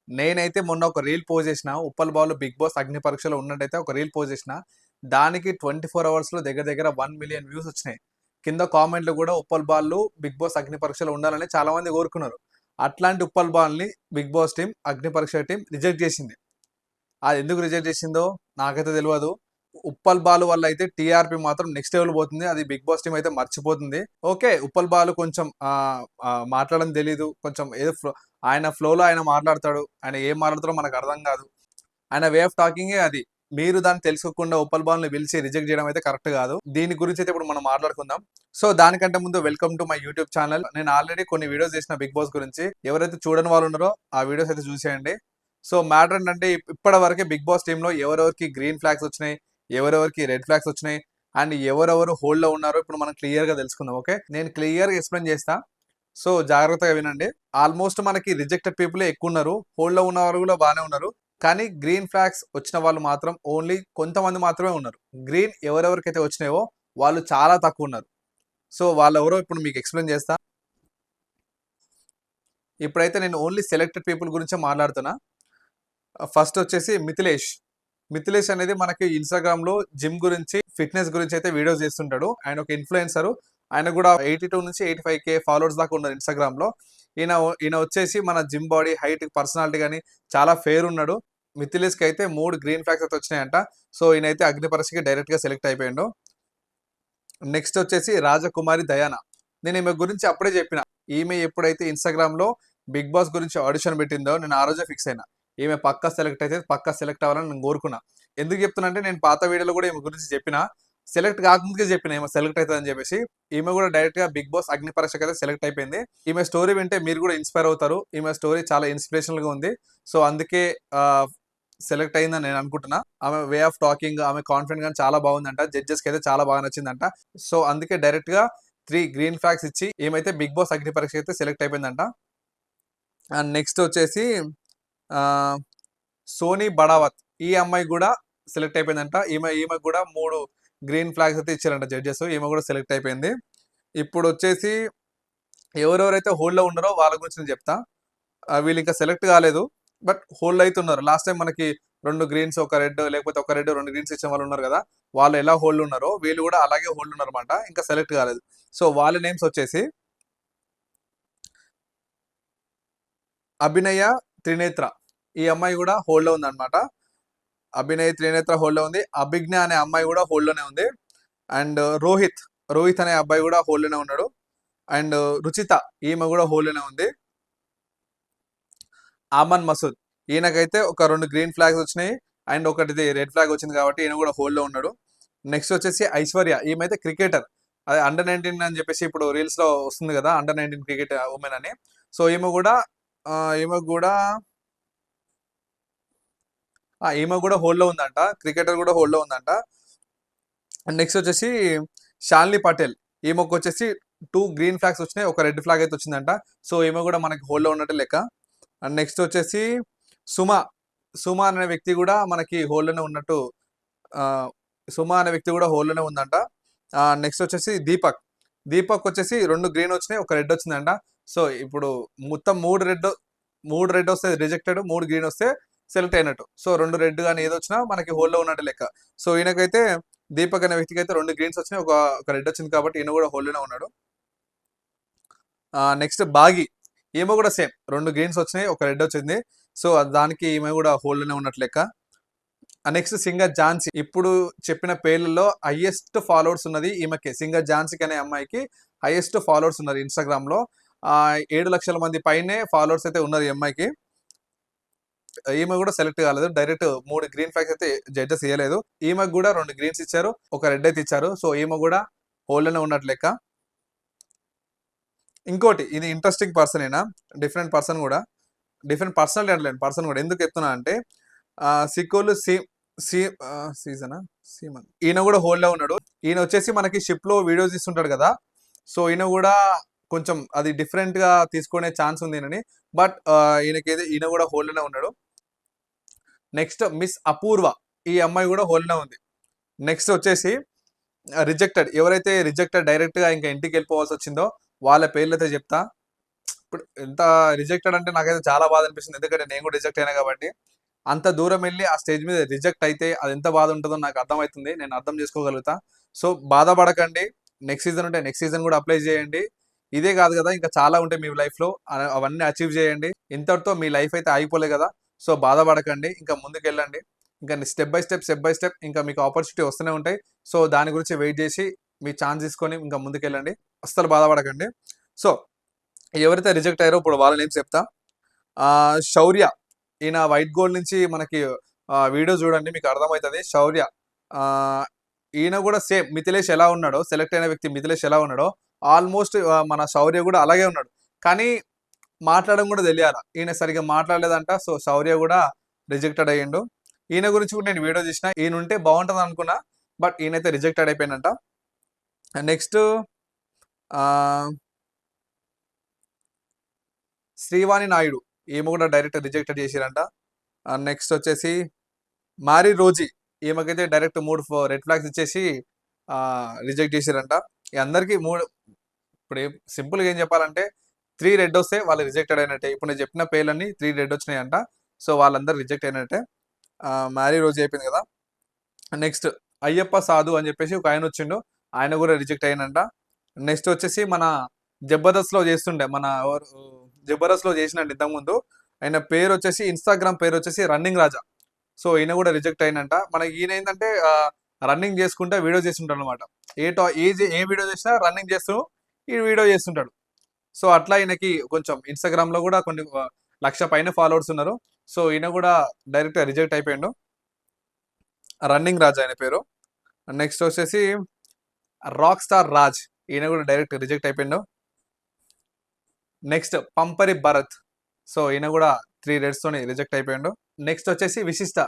నేనైతే మొన్న ఒక రీల్ పోస్ట్ చేసిన. ఉప్పల్ బాలు బిగ్ బాస్ అగ్ని పరీక్షలో ఉన్నట్టయితే ఒక రీల్ పోస్ట్ చేసిన. దానికి 24 అవర్స్‌లో దగ్గర దగ్గర 1,000,000 వ్యూస్ వచ్చినాయి. కింద కామెంట్‌లు కూడా ఉప్పల్ బాలు బిగ్ బాస్ అగ్ని పరీక్షలో ఉండాలని చాలా మంది కోరుకున్నారు. అట్లాంటి ఉప్పల్ బాల్‌ని బిగ్ బాస్ టీమ్, అగ్ని పరీక్ష టీమ్ రిజెక్ట్ చేసింది. అది ఎందుకు రిజెక్ట్ చేసిందో నాకైతే తెలవదు. ఉప్పల్ బాలు వల్ల అయితే టీఆర్‌పీ మాత్రం నెక్స్ట్ లెవెల్ పోతుంది. అది బిగ్ బాస్ టీమ్ అయితే మర్చిపోతుంది. ఓకే. ఉప్పల్ బాలు కొంచెం మాట్లాడడం తెలీదు. కొంచెం ఏదో ఆయన ఫ్లోలో ఆయన మాట్లాడతాడు. ఆయన ఏం మాట్లాడతాడో మనకు అర్థం కాదు. ఆయన వే ఆఫ్ టాకింగే అది. మీరు దాన్ని తెలుసుకోకుండా ఉప్పల్ బాల్‌ని పిలిచి రిజెక్ట్ చేయడం అయితే కరెక్ట్ కాదు. దీని గురించి అయితే ఇప్పుడు మనం మాట్లాడుకుందాం. సో దానికంటే ముందు welcome to my YouTube channel. నేను ఆల్రెడీ కొన్ని వీడియోస్ చేసిన బిగ్ బాస్ గురించి. ఎవరైతే చూడని వాళ్ళు ఉన్నారో ఆ వీడియోస్ అయితే చూసేయండి. సో మ్యాటర్ ఏంటంటే ఇప్పటి వరకే బిగ్ బాస్ టీంలో ఎవరెవరికి గ్రీన్ ఫ్లాగ్స్ వచ్చినాయి, ఎవరెవరికి రెడ్ ఫ్లాగ్స్ వచ్చినాయి అండ్ ఎవరెవరు హోల్డ్‌లో ఉన్నారో ఇప్పుడు మనం క్లియర్‌గా తెలుసుకుందాం. ఓకే. నేను క్లియర్‌గా ఎక్స్‌ప్లెయిన్ చేస్తా. సో జాగ్రత్తగా వినండి. ఆల్మోస్ట్ మనకి రిజెక్టెడ్ పీపులే ఎక్కువున్నారు. హోల్డ్‌లో ఉన్నవారు కూడా బానే ఉన్నారు. కానీ గ్రీన్ ఫ్లాగ్స్ వచ్చిన వాళ్ళు మాత్రం ఓన్లీ కొంతమంది మాత్రమే ఉన్నారు. గ్రీన్ ఎవరెవరికైతే వచ్చినాయో వాళ్ళు చాలా తక్కువ ఉన్నారు. సో వాళ్ళెవరో ఇప్పుడు మీకు ఎక్స్‌ప్లెయిన్ చేస్తా. ఇప్పుడైతే నేను ఓన్లీ సెలెక్టెడ్ పీపుల్ గురించే మాట్లాడుతున్నా. ఫస్ట్ వచ్చేసి మిథిలేష్. మిథిలేష్ అనేది మనకి ఇన్‌స్టాగ్రామ్‌లో జిమ్ గురించి, ఫిట్‌నెస్ గురించి అయితే వీడియోస్ చేస్తుంటాడు. ఆయన ఒక ఇన్‌ఫ్లుయెన్సర్. ఆయన కూడా 82-85K ఫాలోవర్స్ దాకా ఉన్నారు ఇన్‌స్టాగ్రామ్‌లో. ఈయన వచ్చేసి మన జిమ్ బాడీ, హైట్, పర్సనాలిటీ గాని చాలా ఫెయిర్ ఉన్నాడు. మిథిలేష్‌కి అయితే 3 గ్రీన్ ఫ్లాగ్స్ అయితే వచ్చినాయంట. సో ఈయనైతే అగ్ని పరీక్షకి డైరెక్ట్‌గా సెలెక్ట్ అయిపోయిండు. నెక్స్ట్ వచ్చేసి రాజకుమారి దయాన. నేను ఈమె గురించి అప్పుడే చెప్పిన. ఈమె ఎప్పుడైతే ఇన్‌స్టాగ్రామ్‌లో బిగ్ బాస్ గురించి ఆడిషన్ పెట్టిందో నేను ఆ రోజే ఫిక్స్ అయినా. ఈమె పక్కా సెలెక్ట్ అయితే పక్కా సెలెక్ట్ అవ్వాలని నేను కోరుకున్నా. ఎందుకు చెప్తున్నా అంటే నేను పాత వీడియోలో కూడా ఈమె గురించి చెప్పిన. సెలెక్ట్ కాకముందుకే చెప్పిన ఈమె సెలెక్ట్ అయితదని చెప్పేసి. ఈమె కూడా డైరెక్ట్‌గా బిగ్ బాస్ అగ్ని పరీక్షకైతే సెలెక్ట్ అయిపోయింది. ఈమె స్టోరీ వింటే మీరు కూడా ఇన్‌స్పైర్ అవుతారు. ఈమె స్టోరీ చాలా ఇన్స్పిరేషనల్‌గా ఉంది. సో అందుకే ఆహ్, సెలెక్ట్ అయిందని నేను అనుకుంటున్నా. ఆమె వే ఆఫ్ టాకింగ్, ఆమె కాన్ఫిడెంట్ గాని చాలా బాగుందంట. జడ్జెస్‌కి అయితే చాలా బాగా నచ్చిందంట. సో అందుకే డైరెక్ట్‌గా 3 గ్రీన్ ఫ్లాగ్స్ ఇచ్చి ఈమైతే బిగ్ బాస్ అగ్ని పరీక్ష అయితే సెలెక్ట్ అయిపోయిందంట. అండ్ నెక్స్ట్ వచ్చేసి ఆహ్, సోనీ బడావత్. ఈ అమ్మాయి కూడా సెలెక్ట్ అయిపోయిందంట. ఈమెకు కూడా 3 గ్రీన్ ఫ్లాగ్స్ అయితే ఇచ్చారంట జడ్జెస్. ఈమె కూడా సెలెక్ట్ అయిపోయింది. ఇప్పుడొచ్చేసి ఎవరెవరైతే హోల్డ్‌లో ఉన్నారో వాళ్ళ గురించి నేను చెప్తా. వీళ్ళు ఇంకా సెలెక్ట్ కాలేదు. బట్ హోల్డ్ అయితున్నారు. లాస్ట్ టైం మనకి 2 గ్రీన్స్, ఒక రెడ్ లేకపోతే ఒక రెడ్, 2 గ్రీన్స్ ఇచ్చిన వాళ్ళు ఉన్నారు కదా! వాళ్ళు ఎలా హోల్డ్ ఉన్నారో వీళ్ళు కూడా అలాగే హోల్డ్ ఉన్నారన్నమాట. ఇంకా సెలెక్ట్ కాలేదు. సో వాళ్ళ నేమ్స్ వచ్చేసి అభినయ త్రినేత్ర. ఈ అమ్మాయి కూడా హోల్డ్‌లో ఉందన్నమాట. అభినయ్ త్రినేత్ర హోల్డ్‌లో ఉంది. అభిజ్ఞ అనే అమ్మాయి కూడా హోల్డ్‌లోనే ఉంది. అండ్ రోహిత్ అనే అబ్బాయి కూడా హోల్డ్‌లోనే ఉన్నాడు. అండ్ రుచిత ఈమె కూడా హోల్డ్‌లోనే ఉంది. ఆమన్ మసూద్ ఈయనకైతే ఒక 2 గ్రీన్ ఫ్లాగ్స్ వచ్చినాయి. అండ్ ఒకటిది రెడ్ ఫ్లాగ్ వచ్చింది కాబట్టి ఈయన కూడా హోల్డ్‌లో ఉన్నాడు. నెక్స్ట్ వచ్చేసి ఐశ్వర్య. ఈమైతే క్రికెటర్. అదే అండర్ 19 అని చెప్పేసి ఇప్పుడు రీల్స్‌లో వస్తుంది కదా! అండర్ 19 క్రికెట్ వుమెన్ అని. సో ఈమెకు కూడా ఈమె కూడా హోల్డ్‌లో ఉందంట. క్రికెటర్ కూడా హోల్డ్‌లో ఉందంట. అండ్ నెక్స్ట్ వచ్చేసి షాలిని పటేల్. ఈమెకొచ్చేసి 2 గ్రీన్ ఫ్లాగ్స్ వచ్చినాయి. ఒక రెడ్ ఫ్లాగ్ అయితే వచ్చిందంట. సో ఈమె కూడా మనకి హోల్డ్‌లో ఉన్నట్టే లెక్క. అండ్ నెక్స్ట్ వచ్చేసి సుమ. సుమ అనే వ్యక్తి కూడా మనకి హోల్డ్‌లోనే ఉన్నట్టు సుమ అనే వ్యక్తి కూడా హోల్డ్‌లోనే ఉందంట. నెక్స్ట్ వచ్చేసి దీపక్ వచ్చేసి 2 గ్రీన్ వచ్చినాయి. ఒక రెడ్ వచ్చిందంట. సో ఇప్పుడు మొత్తం 3 రెడ్ వస్తే రిజెక్టెడ్, 3 గ్రీన్ వస్తే సెలెక్ట్ అయినట్టు. సో 2 రెడ్ గాని ఏదొచ్చినా మనకి హోల్డ్‌లో ఉన్నట్టు లెక్క. సో ఈయనకైతే దీపక్ అనే వ్యక్తికి అయితే 2 గ్రీన్స్ వచ్చినాయి. ఒక రెడ్ వచ్చింది కాబట్టి ఈయన కూడా హోల్డ్‌లోనే ఉన్నాడు. నెక్స్ట్ బాగి. ఈమె కూడా సేమ్ 2 గ్రీన్స్ వచ్చినాయి. ఒక రెడ్ వచ్చింది. సో దానికి ఈమె కూడా హోల్డ్‌లోనే ఉన్నట్టు లెక్క. Next singer Jhansi. ఇప్పుడు చెప్పిన పేర్లలో హైయెస్ట్ ఫాలోవర్స్ ఉన్నది ఈమెకే. సింగర్ ఝాన్సీకి అనే అమ్మాయికి హైయెస్ట్ ఫాలోవర్స్ ఉన్నారు ఇన్‌స్టాగ్రామ్‌లో. 7 లక్షల మంది పైనే ఫాలోవర్స్ అయితే ఉన్నారు ఈ అమ్మాయికి. ఈమె కూడా సెలెక్ట్ కాలేదు. డైరెక్ట్ 3 గ్రీన్ ఫ్లాగ్స్ అయితే జడ్జెస్ ఇయ్యలేదు. ఈమెకు కూడా 2 గ్రీన్స్ ఇచ్చారు. ఒక రెడ్ అయితే ఇచ్చారు. సో ఈమె కూడా హోల్డ్‌లోనే ఉన్నట్టు లెక్క. ఇంకోటి ఇది ఇంట్రెస్టింగ్ పర్సనేనా. డిఫరెంట్ పర్సన్ కూడా. డిఫరెంట్ పర్సనాలిటీ అనలేను. పర్సన్ కూడా. ఎందుకు చెప్తున్నా అంటే సికోలు సి సీజనా? సీమన్. ఈయన కూడా హోల్డ్‌లో ఉన్నాడు. ఈయన వచ్చేసి మనకి షిప్‌లో వీడియోస్ తీస్తుంటాడు కదా! సో ఈయన కూడా కొంచెం అది డిఫరెంట్‌గా తీసుకునే ఛాన్స్ ఉంది ఈయనని. బట్ ఈయన కూడా హోల్డ్‌లోనే ఉన్నాడు. నెక్స్ట్ మిస్ అపూర్వ. ఈ అమ్మాయి కూడా హోల్డ్‌లో ఉంది. నెక్స్ట్ వచ్చేసి రిజెక్టెడ్. ఎవరైతే రిజెక్టెడ్ డైరెక్ట్‌గా ఇంకా ఇంటికి వెళ్ళిపోవాల్సి వచ్చిందో వాళ్ళ పేర్లైతే చెప్తా. ఇప్పుడు ఎంత రిజెక్టెడ్ అంటే నాకైతే చాలా బాధ అనిపిస్తుంది. ఎందుకంటే నేను కూడా రిజెక్ట్ అయినా కాబట్టి. అంత దూరం వెళ్లి ఆ స్టేజ్ మీద రిజెక్ట్ అయితే అది ఎంత బాధ ఉంటుందో నాకు అర్థమవుతుంది. నేను అర్థం చేసుకోగలుగుతా. సో బాధపడకండి. నెక్స్ట్ సీజన్ ఉంటే నెక్స్ట్ సీజన్ కూడా అప్లై చేయండి. ఇదే కాదు కదా, ఇంకా చాలా ఉంటాయి మీ లైఫ్‌లో. అవన్నీ అచీవ్ చేయండి. ఇంతటితో మీ లైఫ్ అయితే ఆగిపోలే కదా! సో బాధపడకండి. ఇంకా ముందుకెళ్ళండి. ఇంకా స్టెప్ బై స్టెప్ ఇంకా మీకు ఆపర్చునిటీ వస్తూనే ఉంటాయి. సో దాని గురించి వెయిట్ చేసి మీ ఛాన్స్ తీసుకొని ఇంకా ముందుకెళ్ళండి. అస్సలు బాధపడకండి. సో ఎవరైతే రిజెక్ట్ అయ్యారో ఇప్పుడు వాళ్ళ నేమ్స్ చెప్తా. శౌర్య, ఈయన వైట్ గోల్డ్ నుంచి మనకి వీడియో చూడండి మీకు అర్థమవుతది. శౌర్య ఈయన కూడా సేమ్ మిథిలేష్ ఎలా ఉన్నాడో, సెలెక్ట్ అయిన వ్యక్తి మిథిలేష్ ఎలా ఉన్నాడో ఆల్మోస్ట్ మన శౌర్య కూడా అలాగే ఉన్నాడు. కానీ మాట్లాడడం కూడా తెలియాల. ఈయన సరిగ్గా మాట్లాడలేదంట. సో శౌర్య కూడా రిజెక్టెడ్ అయ్యిండు. ఈయన గురించి కూడా నేను వీడియో చేసిన. ఈయన ఉంటే బాగుంటుంది అనుకున్నా. బట్ ఈయనైతే రిజెక్టెడ్ అయిపోయిందంట. నెక్స్ట్ శ్రీవాణి నాయుడు, ఈమె కూడా డైరెక్ట్ రిజెక్టెడ్ చేసిరంట. నెక్స్ట్ వచ్చేసి మారీ రోజీ, ఈమెకైతే డైరెక్ట్ 3 రెడ్ ఫ్లాగ్స్ ఇచ్చేసి రిజెక్ట్ చేసిరంట. అందరికీ 3 ఇప్పుడు సింపుల్గా ఏం చెప్పాలంటే 3 రెడ్ వస్తే వాళ్ళు రిజెక్టెడ్ అయినట్టే. ఇప్పుడు నేను చెప్పిన పేర్లన్నీ 3 రెడ్ వచ్చినాయంట. సో వాళ్ళందరూ రిజెక్ట్ అయినట్టే. మ్యారీ రోజు అయిపోయింది కదా. నెక్స్ట్ అయ్యప్ప సాధు అని చెప్పేసి ఒక ఆయన వచ్చిండు. ఆయన కూడా రిజెక్ట్ అయ్యిందంట. నెక్స్ట్ వచ్చేసి మన జబర్దస్త్లో చేస్తుండే మన జబర్దస్త్లో చేసినట్టు ఇంతకుముందు ఆయన పేరు వచ్చేసి ఇన్స్టాగ్రామ్ పేరు వచ్చేసి రన్నింగ్ రాజా. సో ఈయన కూడా రిజెక్ట్ అయినంట. మనకి ఈయన ఏంటంటే రన్నింగ్ చేసుకుంటే వీడియో చేస్తుంటాడు అనమాట. ఏ వీడియో చేసినా రన్నింగ్ చేస్తూ ఈ వీడియో చేస్తుంటాడు. సో అట్లా ఈయనకి కొంచెం ఇన్స్టాగ్రామ్ లో కూడా కొన్ని 1,00,000 పైన ఫాలోవర్స్ ఉన్నారు. సో ఈయన కూడా డైరెక్ట్ రిజెక్ట్ అయిపోయిండు. రన్నింగ్ రాజ్ ఆయన పేరు. నెక్స్ట్ వచ్చేసి రాక్ స్టార్ రాజ్, ఈయన కూడా డైరెక్ట్ రిజెక్ట్ అయిపోయిండు. నెక్స్ట్ పంపరి భరత్, సో ఈయన కూడా 3 రెడ్స్ తోని రిజెక్ట్ అయిపోయిండు. నెక్స్ట్ వచ్చేసి విశిష్ట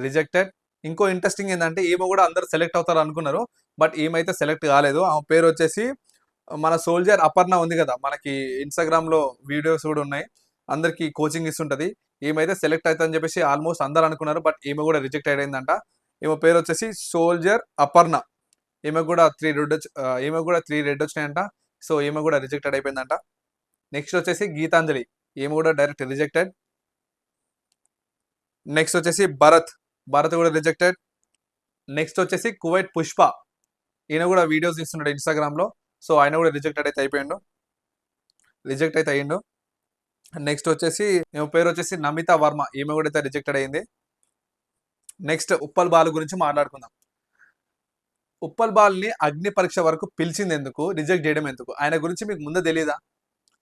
రిజెక్టెడ్. ఇంకో ఇంట్రెస్టింగ్ ఏంటంటే ఈమె కూడా అందరు సెలెక్ట్ అవుతారు అనుకున్నారు. బట్ ఈమెయితే సెలెక్ట్ కాలేదు. ఆమె పేరు వచ్చేసి మన సోల్జర్ అపర్ణ ఉంది కదా, మనకి ఇన్స్టాగ్రామ్ లో వీడియోస్ కూడా ఉన్నాయి, అందరికి కోచింగ్ ఇస్తుంటది. ఈమెయితే సెలెక్ట్ అవుతుందని చెప్పేసి ఆల్మోస్ట్ అందరు అనుకున్నారు. బట్ ఈమె కూడా రిజెక్ట్ అయిందంట. ఈమె పేరు వచ్చేసి సోల్జర్ అపర్ణ. ఈమె కూడా 3 రెడ్ వచ్చినాయంట. సో ఈమె కూడా రిజెక్టెడ్ అయిపోయిందంట. నెక్స్ట్ వచ్చేసి గీతాంజలి, ఈమె కూడా డైరెక్ట్ రిజెక్టెడ్. నెక్స్ట్ వచ్చేసి భరత్ కూడా రిజెక్టెడ్. నెక్స్ట్ వచ్చేసి కువైట్ పుష్ప, ఈయన కూడా వీడియోస్ ఇస్తున్నాడు ఇన్స్టాగ్రామ్ లో. సో ఆయన కూడా రిజెక్ట్ అయితే అయ్యిండు. నెక్స్ట్ వచ్చేసి ఈమె పేరు వచ్చేసి నమిత వర్మ, ఈమె కూడా అయితే రిజెక్టెడ్ అయింది. నెక్స్ట్ ఉప్పల్ బాలు గురించి మాట్లాడుకుందాం. ఉప్పల్ బాల్ని అగ్ని పరీక్ష వరకు పిలిచింది ఎందుకు, రిజెక్ట్ చేయడం ఎందుకు? ఆయన గురించి మీకు ముందే తెలియదా?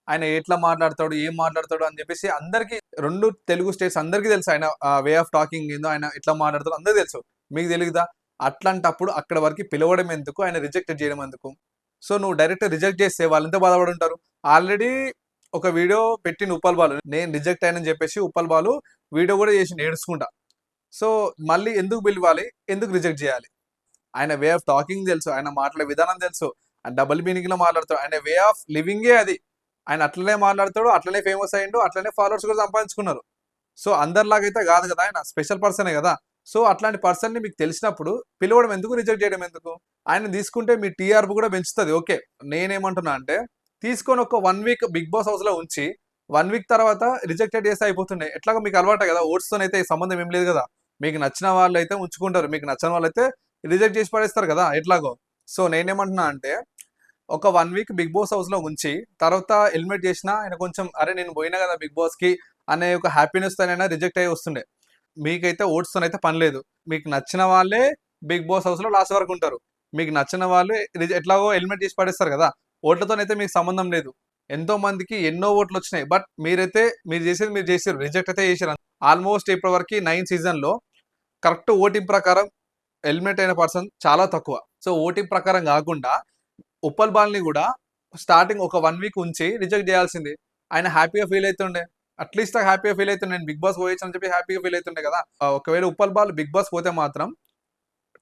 ఆయన ఎట్లా మాట్లాడతాడు, ఏం మాట్లాడతాడు అని చెప్పేసి అందరికి 2 తెలుగు స్టేట్స్ అందరికీ తెలుసు. ఆయన వే ఆఫ్ టాకింగ్ ఏందో, ఆయన ఎట్లా మాట్లాడతాడు అందరికీ తెలుసు. మీకు తెలియదా? అట్లాంటప్పుడు అక్కడ వరకు పిలవడం ఎందుకు, ఆయన రిజెక్ట్ చేయడం ఎందుకు? సో నువ్వు డైరెక్ట్ రిజెక్ట్ చేస్తే వాళ్ళు ఎంత బాధపడి ఉంటారు. ఆల్రెడీ ఒక వీడియో పెట్టిన ఉప్పల్ బాలు, నేను రిజెక్ట్ అయినని చెప్పేసి ఉప్పల్ బాలు వీడియో కూడా చేసి ఏడుచుకుంటా. సో మళ్ళీ ఎందుకు పిలవాలి, ఎందుకు రిజెక్ట్ చేయాలి? ఆయన వే ఆఫ్ టాకింగ్ తెలుసు, ఆయన మాట్లాడే విధానం తెలుసు, ఆయన డబుల్ మీనింగ్ లో మాట్లాడతాడు, ఆయన వే ఆఫ్ లివింగే అది. ఆయన అట్లనే మాట్లాడతాడు, అట్లనే ఫేమస్ అయ్యిండు, అట్లనే ఫాలోవర్స్ కూడా సంపాదించుకున్నారు. సో అందరిలాగైతే కాదు కదా, ఆయన స్పెషల్ పర్సనే కదా. సో అట్లాంటి పర్సన్ ని మీకు తెలిసినప్పుడు పిలవడం ఎందుకు, రిజెక్ట్ చేయడం ఎందుకు? ఆయన తీసుకుంటే మీ టీఆర్పీ కూడా పెంచుతుంది. ఓకే, నేనేమంటున్నా అంటే తీసుకొని ఒక 1 వీక్ బిగ్ బాస్ హౌస్ లో ఉంచి 1 వీక్ తర్వాత రిజెక్టెడ్ చేస్తే అయిపోతుండే. ఎట్లాగో మీకు అలవాటే కదా, ఓట్స్ తోనైతే సంబంధం ఏం లేదు కదా. మీకు నచ్చిన వాళ్ళు అయితే ఉంచుకుంటారు, మీకు నచ్చిన వాళ్ళు అయితే రిజెక్ట్ చేసి పడేస్తారు కదా ఎట్లాగో. సో నేనేమంటున్నా అంటే ఒక 1 వీక్ బిగ్ బాస్ హౌస్ లో ఉంచి తర్వాత ఎలిమినేట్ చేసిన ఆయన కొంచెం అరే నేను పోయినా కదా బిగ్ బాస్ కి అనే ఒక హ్యాపీనెస్ తోనైనా రిజెక్ట్ అయ్యి వస్తుండే. మీకైతే ఓట్స్ తోనైతే పని లేదు. మీకు నచ్చిన వాళ్ళే బిగ్ బాస్ హౌస్ లో లాస్ట్ వరకు ఉంటారు. మీకు నచ్చిన వాళ్ళు ఎట్లాగో ఎలిమినేట్ చేసి పడేస్తారు కదా. ఓట్లతోనైతే మీకు సంబంధం లేదు. ఎంతో మందికి ఎన్నో ఓట్లు వచ్చినాయి. బట్ మీరు చేసారు, రిజెక్ట్ అయితే చేసారు. ఆల్మోస్ట్ ఇప్పటి వరకు 9 సీజన్ లో కరెక్ట్ ఓటింగ్ ప్రకారం ఎలిమినేట్ అయిన పర్సన్ చాలా తక్కువ. సో ఓటింగ్ ప్రకారం కాకుండా ఉప్పల్ బాల్ని కూడా స్టార్టింగ్ ఒక 1 వీక్ ఉంచి రిజెక్ట్ చేయాల్సింది. ఆయన హ్యాపీగా ఫీల్ అవుతుండే, అట్లీస్ట్ హ్యాపీగా ఫీల్ అవుతుండే, నేను బిగ్ బాస్ పోయొచ్చు అని చెప్పి హ్యాపీగా ఫీల్ అవుతుండే కదా. ఒకవేళ ఉప్పల్ బాల్ బిగ్ బాస్ పోతే మాత్రం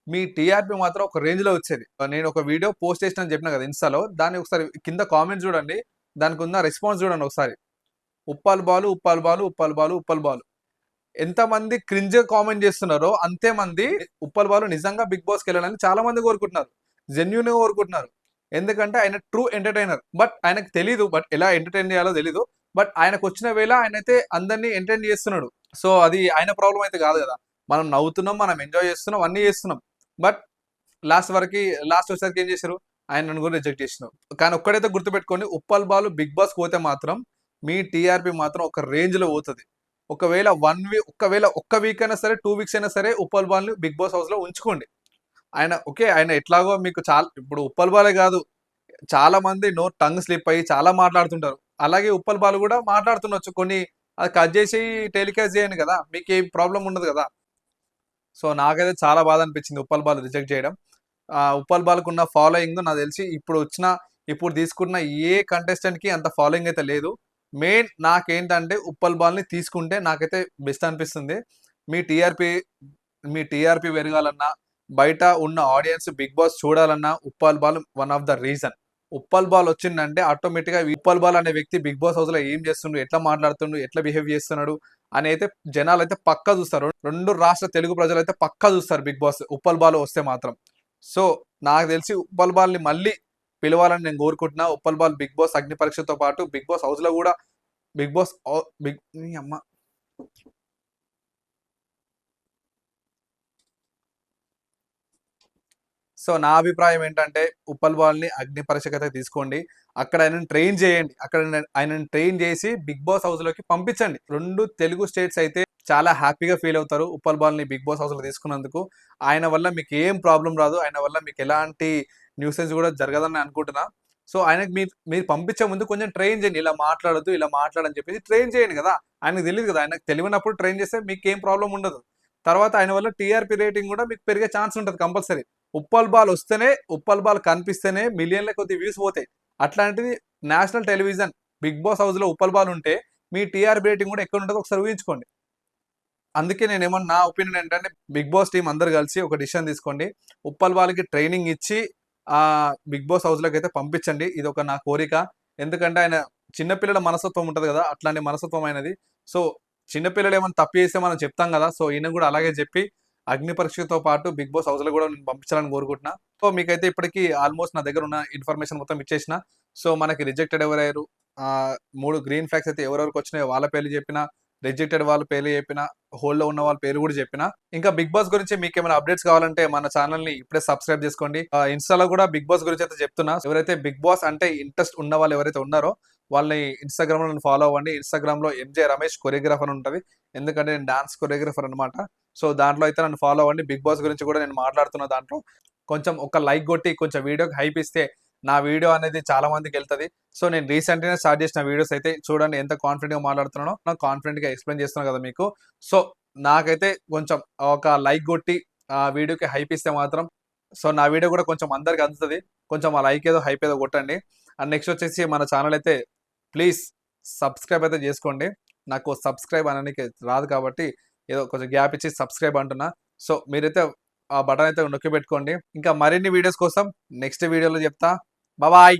మీ టీఆర్పీ మాత్రం ఒక రేంజ్ లో వచ్చేది. నేను ఒక వీడియో పోస్ట్ చేసిన అని చెప్పిన కదా ఇన్స్టాలో, దాన్ని ఒకసారి కింద కామెంట్స్ చూడండి, దానికి ఉన్న రెస్పాన్స్ చూడండి ఒకసారి. ఉప్పల్ బాలు ఎంతమంది క్రింజ్ కామెంట్ చేస్తున్నారో అంతే మంది ఉప్పల్ బాలు నిజంగా బిగ్ బాస్కి వెళ్ళాలని చాలా మంది కోరుకుంటున్నారు, జెన్యున్ గా కోరుకుంటున్నారు. ఎందుకంటే ఆయన ట్రూ ఎంటర్టైనర్. బట్ ఆయనకు తెలీదు, బట్ ఎలా ఎంటర్టైన్ చేయాలో తెలీదు. బట్ ఆయనకు వచ్చిన వేళ ఆయనైతే అందరినీ ఎంటర్టైన్ చేస్తున్నాడు. సో అది ఆయన ప్రాబ్లం అయితే కాదు కదా. మనం నవ్వుతున్నాం, మనం ఎంజాయ్ చేస్తున్నాం, అన్నీ చేస్తున్నాం. బట్ లాస్ట్ వచ్చేసరికి ఏం చేశారు, ఆయనను కూడా రిజెక్ట్ చేసినారు. కానీ ఒక్కడైతే గుర్తుపెట్టుకోండి, ఉప్పల్ బాలు బిగ్ బాస్ పోతే మాత్రం మీ టీఆర్పీ మాత్రం ఒక రేంజ్ లో పోతుంది. ఒకవేళ ఒక్క వీక్ అయినా సరే, 2 వీక్స్ అయినా సరే ఉప్పల్ బాల్ని బిగ్ బాస్ హౌస్ లో ఉంచుకోండి. ఆయన ఎట్లాగో మీకు చాలా, ఇప్పుడు ఉప్పల్ బాలే కాదు, చాలా మంది టంగ్ స్లిప్ అయ్యి చాలా మాట్లాడుతుంటారు. అలాగే ఉప్పల్ బాలు కూడా మాట్లాడుతుండొచ్చు కొన్ని, అది కట్ చేసి టెలికాస్ట్ చేయండి కదా, మీకు ఏం ప్రాబ్లం ఉండదు కదా. సో నాకైతే చాలా బాధ అనిపించింది ఉప్పల్ బాల్ రిజెక్ట్ చేయడం. ఉప్పల్ బాల్కు ఉన్న ఫాలోయింగ్ నాకు తెలిసి ఇప్పుడు తీసుకున్న ఏ కంటెస్టెంట్ కి అంత ఫాలోయింగ్ అయితే లేదు. మెయిన్ నాకేంటంటే ఉప్పల్ బాల్ని తీసుకుంటే నాకైతే బెస్ట్ అనిపిస్తుంది. మీ టీఆర్పీ మీ టీఆర్పీ పెరగాలన్నా, బయట ఉన్న ఆడియన్స్ బిగ్ బాస్ చూడాలన్నా Uppal ball one of the reason. Uppal ball వచ్చిందంటే ఆటోమేటిక్గా ఉప్పల్ బాల్ అనే వ్యక్తి బిగ్ బాస్ హౌస్ లో ఏం చేస్తుండు, ఎట్లా మాట్లాడుతుండు, ఎట్లా బిహేవ్ చేస్తున్నాడు అని అయితే జనాలు అయితే పక్కా చూస్తారు. 2 రాష్ట్ర తెలుగు ప్రజలు అయితే పక్కా చూస్తారు బిగ్ బాస్ ఉప్పల్ బాల్ వస్తే మాత్రం. సో నాకు తెలిసి ఉప్పల్ బాల్ని మళ్ళీ పిలవాలని నేను కోరుకుంటున్నా. ఉప్పల్ బాల్ బిగ్ బాస్ అగ్ని పరీక్షతో పాటు బిగ్ బాస్ హౌస్ లో కూడా బిగ్ బాస్ బిగ్ అమ్మ. సో నా అభిప్రాయం ఏంటంటే ఉప్పల్ బాల్ని అగ్ని పరీక్షకైతే తీసుకోండి. అక్కడ ఆయనను ట్రైన్ చేయండి. ఆయనను ట్రైన్ చేసి బిగ్ బాస్ హౌస్ లోకి పంపించండి. 2 తెలుగు స్టేట్స్ అయితే చాలా హ్యాపీగా ఫీల్ అవుతారు ఉప్పల్ బాల్ని బిగ్ బాస్ హౌస్ లో తీసుకున్నందుకు. ఆయన వల్ల మీకు ఏం ప్రాబ్లం రాదు. ఆయన వల్ల మీకు ఎలాంటి న్యూసెన్స్ కూడా జరగదని అనుకుంటున్నా. సో ఆయనకి మీరు పంపించే ముందు కొంచెం ట్రైన్ చేయండి. ఇలా మాట్లాడొద్దు, ఇలా మాట్లాడని చెప్పేసి ట్రైన్ చేయండి కదా. ఆయనకు తెలియదు కదా. ఆయనకు తెలియనప్పుడు ట్రైన్ చేస్తే మీకు ఏం ప్రాబ్లం ఉండదు. తర్వాత ఆయన వల్ల టీఆర్పీ రేటింగ్ కూడా మీకు పెరిగే ఛాన్స్ ఉంటుంది కంపల్సరీ. ఉప్పల్ బాల్ వస్తేనే, ఉప్పల్ బాల్ కనిపిస్తేనే మిలియన్ల కొద్ది వ్యూస్ పోతాయి. అట్లాంటిది national television Bigg Boss house లో ఉప్పల్ బాల్ ఉంటే మీ టీఆర్పీ రేటింగ్ కూడా ఎక్కడ ఉంటుందో ఒకసారి ఊహించుకోండి. అందుకే నా ఒపీనియన్ ఏంటంటే బిగ్ బాస్ టీం అందరు కలిసి ఒక డిసిషన్ తీసుకోండి. ఉప్పల్ బాల్కి ట్రైనింగ్ ఇచ్చి ఆ బిగ్ బాస్ హౌస్ లోకి అయితే పంపించండి. ఇది ఒక నా కోరిక. ఎందుకంటే ఆయన చిన్నపిల్లల మనస్తత్వం ఉంటది కదా, అట్లాంటి మనస్తత్వం అయినది. సో చిన్నపిల్లలు ఏమైనా తప్పు చేస్తే మనం చెప్తాం కదా. సో ఈయన కూడా అలాగే చెప్పి అగ్ని పరీక్షతో పాటు బిగ్ బాస్ హౌస్ లో కూడా నేను పంపించాలని కోరుకుంటున్నా. సో మీకైతే ఇప్పటికీ ఆల్మోస్ట్ నా దగ్గర ఉన్న ఇన్ఫర్మేషన్ మొత్తం ఇచ్చేసిన. సో మనకి రిజెక్టెడ్ ఎవరయ్యారు, 3 గ్రీన్ ఫ్లాగ్స్ అయితే ఎవరెవరికి వచ్చినాయో వాళ్ళ పేర్లు చెప్పిన, రిజెక్టెడ్ వాళ్ళ పేర్లు చెప్పిన, హోల్డ్ లో ఉన్న వాళ్ళ పేరు కూడా చెప్పిన. ఇంకా బిగ్ బాస్ గురించి మీకు ఏమైనా అప్డేట్స్ కావాలంటే మన ఛానల్ ని ఇప్పుడే సబ్స్క్రైబ్ చేసుకోండి. ఇన్స్టాలో కూడా బిగ్ బాస్ గురించి అయితే చెప్తున్నా. ఎవరైతే బిగ్ బాస్ అంటే ఇంట్రెస్ట్ ఉన్న వాళ్ళు ఎవరైతే ఉన్నారో వాళ్ళని ఇన్స్టాగ్రామ్ లో ఫాలో అవ్వండి. ఇన్స్టాగ్రామ్ లో ఎంజే రమేష్ కొరియోగ్రాఫర్ ఉంటది. ఎందుకంటే నేను డాన్స్ కొరియోగ్రాఫర్ అనమాట. సో దాంట్లో అయితే నన్ను ఫాలో అవ్వండి. బిగ్ బాస్ గురించి కూడా నేను మాట్లాడుతున్న దాంట్లో కొంచెం ఒక లైక్ కొట్టి కొంచెం వీడియోకి హైప్ ఇస్తే నా వీడియో అనేది చాలా మందికి వెళ్తుంది. సో నేను రీసెంట్ గా స్టార్ట్ చేసిన వీడియోస్ అయితే చూడండి ఎంత కాన్ఫిడెంట్ గా మాట్లాడుతున్నానో. నాకు కాన్ఫిడెంట్ గా ఎక్స్ప్లెయిన్ చేస్తున్నాను కదా మీకు. సో నాకైతే కొంచెం ఒక లైక్ కొట్టి ఆ వీడియోకి హైప్ ఇస్తే మాత్రం, సో నా వీడియో కూడా కొంచెం అందరికి అందుతుంది. కొంచెం ఆ లైక్ ఏదో హైప్ ఏదో కొట్టండి. అండ్ నెక్స్ట్ వచ్చేసి మన ఛానల్ అయితే ప్లీజ్ సబ్స్క్రైబ్ అయితే చేసుకోండి. నాకు సబ్స్క్రైబ్ అనడానికి రాదు కాబట్టి ఏదో కొంచెం గ్యాప్ ఇచ్చి సబ్స్క్రైబ్ అంటున్నా. సో మీరైతే ఆ బటన్ అయితే నొక్కి పెట్టుకోండి. ఇంకా మరిన్ని వీడియోస్ కోసం నెక్స్ట్ వీడియోలో చెప్తా. బాయ్.